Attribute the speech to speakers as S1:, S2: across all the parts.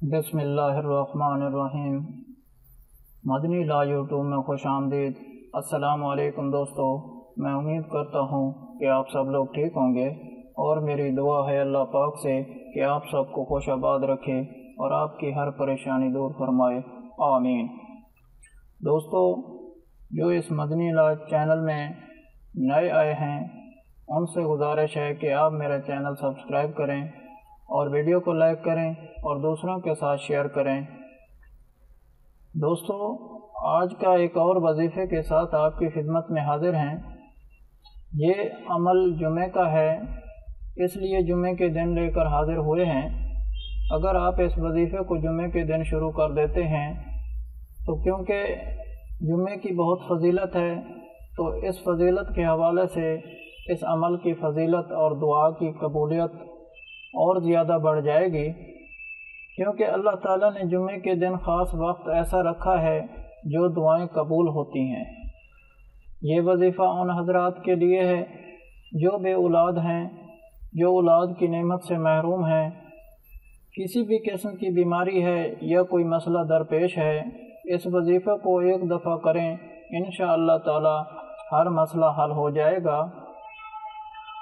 S1: بسم اللہ الرحمن الرحیم۔ مدنی لا یوٹیوب میں خوش آمدید۔ السلام علیکم دوستو، میں امید کرتا ہوں کہ آپ سب لوگ ٹھیک ہوں گے، اور میری دعا ہے اللہ پاک سے کہ آپ سب کو خوش آباد رکھے اور آپ کی ہر پریشانی دور فرمائے، آمین۔ دوستو، جو اس مدنی لا چینل میں نئے آئے ہیں ان سے گزارش ہے کہ آپ میرا چینل سبسکرائب کریں اور ویڈیو کو لائک کریں اور دوسروں کے ساتھ شیئر کریں۔ دوستو، آج کا ایک اور وظیفے کے ساتھ آپ کی خدمت میں حاضر ہیں۔ یہ عمل جمعہ کا ہے، اس لیے جمعہ کے دن لے کر حاضر ہوئے ہیں۔ اگر آپ اس وظیفے کو جمعہ کے دن شروع کر دیتے ہیں تو کیونکہ جمعہ کی بہت فضیلت ہے، تو اس فضیلت کے حوالے سے اس عمل کی فضیلت اور دعا کی قبولیت اور زیادہ بڑھ جائے گی، کیونکہ اللہ تعالیٰ نے جمعے کے دن خاص وقت ایسا رکھا ہے جو دعائیں قبول ہوتی ہیں۔ یہ وظیفہ ان حضرات کے لیے ہے جو بے اولاد ہیں، جو اولاد کی نعمت سے محروم ہیں، کسی بھی قسم کی بیماری ہے یا کوئی مسئلہ درپیش ہے۔ اس وظیفے کو ایک دفعہ کریں، انشاءاللہ تعالی ہر مسئلہ حل ہو جائے گا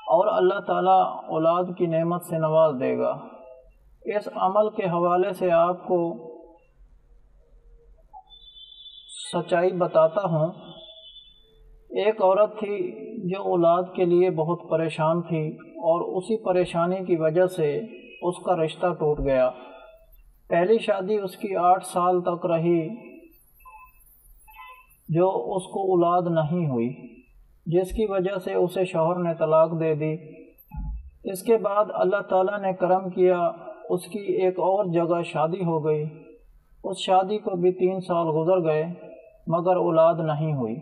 S1: اور اللہ تعالیٰ اولاد کی نعمت سے نواز دے گا۔ اس عمل کے حوالے سے آپ کو سچائی بتاتا ہوں۔ ایک عورت تھی جو اولاد کے لیے بہت پریشان تھی، اور اسی پریشانی کی وجہ سے اس کا رشتہ ٹوٹ گیا۔ پہلی شادی اس کی 8 سال تک رہی، جو اس کو اولاد نہیں ہوئی، جس کی وجہ سے اسے شوہر نے طلاق دے دی۔ اس کے بعد اللہ تعالیٰ نے کرم کیا، اس کی ایک اور جگہ شادی ہو گئی۔ اس شادی کو بھی 3 سال گزر گئے مگر اولاد نہیں ہوئی،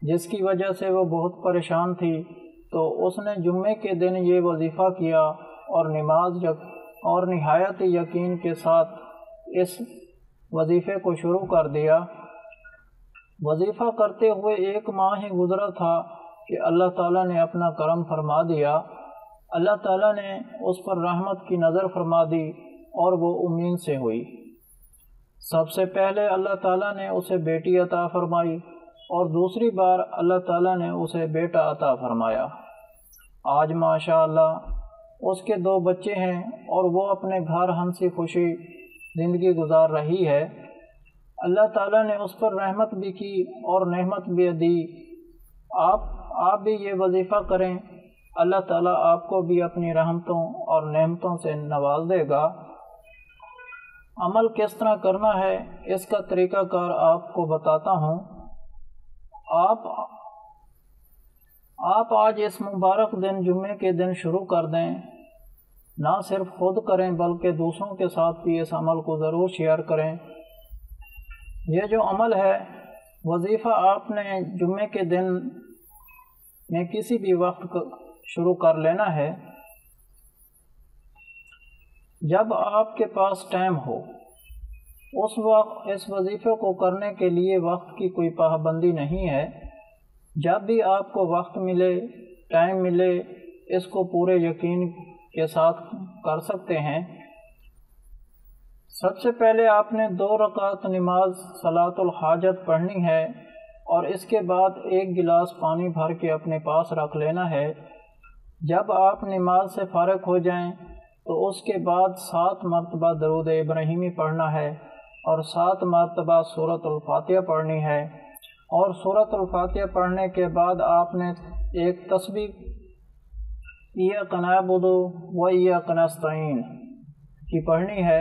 S1: جس کی وجہ سے وہ بہت پریشان تھی۔ تو اس نے جمعے کے دن یہ وظیفہ کیا اور اور نہایت یقین کے ساتھ اس وظیفے کو شروع کر دیا۔ وظیفہ کرتے ہوئے 1 ماہ ہی گزرا تھا کہ اللہ تعالیٰ نے اپنا کرم فرما دیا۔ اللہ تعالیٰ نے اس پر رحمت کی نظر فرما دی اور وہ امید سے ہوئی۔ سب سے پہلے اللہ تعالیٰ نے اسے بیٹی عطا فرمائی، اور دوسری بار اللہ تعالیٰ نے اسے بیٹا عطا فرمایا۔ آج ماشاءاللہ اس کے 2 بچے ہیں اور وہ اپنے گھر ہنسی خوشی زندگی گزار رہی ہے۔ اللہ تعالیٰ نے اس پر رحمت بھی کی اور نعمت بھی دی۔ آپ بھی یہ وظیفہ کریں، اللہ تعالیٰ آپ کو بھی اپنی رحمتوں اور نعمتوں سے نواز دے گا۔ عمل کس طرح کرنا ہے اس کا طریقہ کار آپ کو بتاتا ہوں۔ آپ آج اس مبارک دن جمعے کے دن شروع کر دیں۔ نہ صرف خود کریں بلکہ دوسروں کے ساتھ بھی اس عمل کو ضرور شیئر کریں۔ یہ جو عمل ہے، وظیفہ آپ نے جمعے کے دن میں کسی بھی وقت شروع کر لینا ہے جب آپ کے پاس ٹائم ہو۔ اس وقت اس وظیفے کو کرنے کے لیے وقت کی کوئی پابندی نہیں ہے۔ جب بھی آپ کو وقت ملے، ٹائم ملے، اس کو پورے یقین کے ساتھ کر سکتے ہیں۔ سب سے پہلے آپ نے 2 رکعت نماز صلاۃ الحاجت پڑھنی ہے، اور اس کے بعد 1 گلاس پانی بھر کے اپنے پاس رکھ لینا ہے۔ جب آپ نماز سے فارغ ہو جائیں تو اس کے بعد 7 مرتبہ درود ابراہیمی پڑھنا ہے، اور 7 مرتبہ سورۃ الفاتحہ پڑھنی ہے۔ اور سورۃ الفاتحہ پڑھنے کے بعد آپ نے ایک تسبیح ایاک نعبد و ایاک نستعین کی پڑھنی ہے،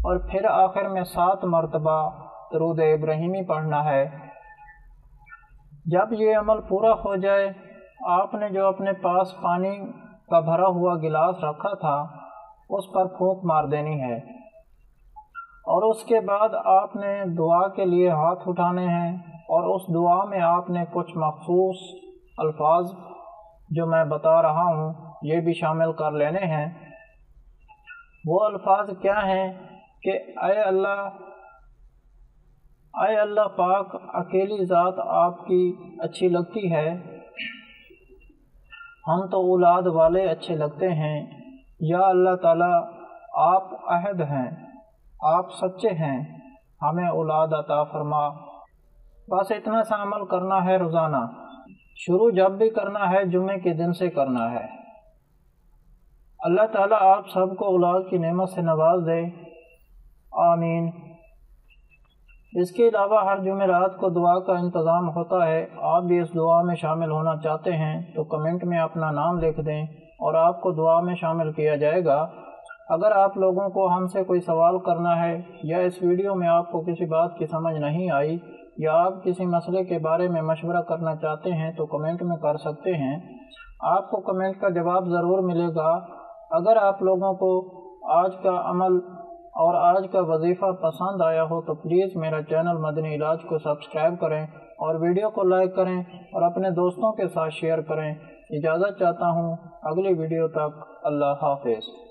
S1: اور پھر آخر میں 7 مرتبہ درود ابراہیمی پڑھنا ہے۔ جب یہ عمل پورا ہو جائے، آپ نے جو اپنے پاس پانی کا بھرا ہوا گلاس رکھا تھا اس پر پھونک مار دینی ہے، اور اس کے بعد آپ نے دعا کے لیے ہاتھ اٹھانے ہیں، اور اس دعا میں آپ نے کچھ مخصوص الفاظ جو میں بتا رہا ہوں یہ بھی شامل کر لینے ہیں۔ وہ الفاظ کیا ہیں کہ اے اللہ پاک، اکیلی ذات آپ کی اچھی لگتی ہے، ہم تو اولاد والے اچھے لگتے ہیں۔ یا اللہ تعالیٰ، آپ احد ہیں، آپ سچے ہیں، ہمیں اولاد عطا فرما۔ بس اتنا سا عمل کرنا ہے روزانہ، شروع جب بھی کرنا ہے جمعے کے دن سے کرنا ہے۔ اللہ تعالیٰ آپ سب کو اولاد کی نعمت سے نواز دے، آمین۔ اس کے علاوہ ہر جمعرات کو دعا کا انتظام ہوتا ہے، آپ بھی اس دعا میں شامل ہونا چاہتے ہیں تو کمنٹ میں اپنا نام لکھ دیں اور آپ کو دعا میں شامل کیا جائے گا۔ اگر آپ لوگوں کو ہم سے کوئی سوال کرنا ہے یا اس ویڈیو میں آپ کو کسی بات کی سمجھ نہیں آئی یا آپ کسی مسئلے کے بارے میں مشورہ کرنا چاہتے ہیں تو کمنٹ میں کر سکتے ہیں، آپ کو کمنٹ کا جواب ضرور ملے گا۔ اگر آپ لوگوں کو آج کا عمل اور آج کا وظیفہ پسند آیا ہو تو پلیز میرا چینل مدنی علاج کو سبسکرائب کریں اور ویڈیو کو لائک کریں اور اپنے دوستوں کے ساتھ شیئر کریں۔ اجازت چاہتا ہوں، اگلی ویڈیو تک اللہ حافظ۔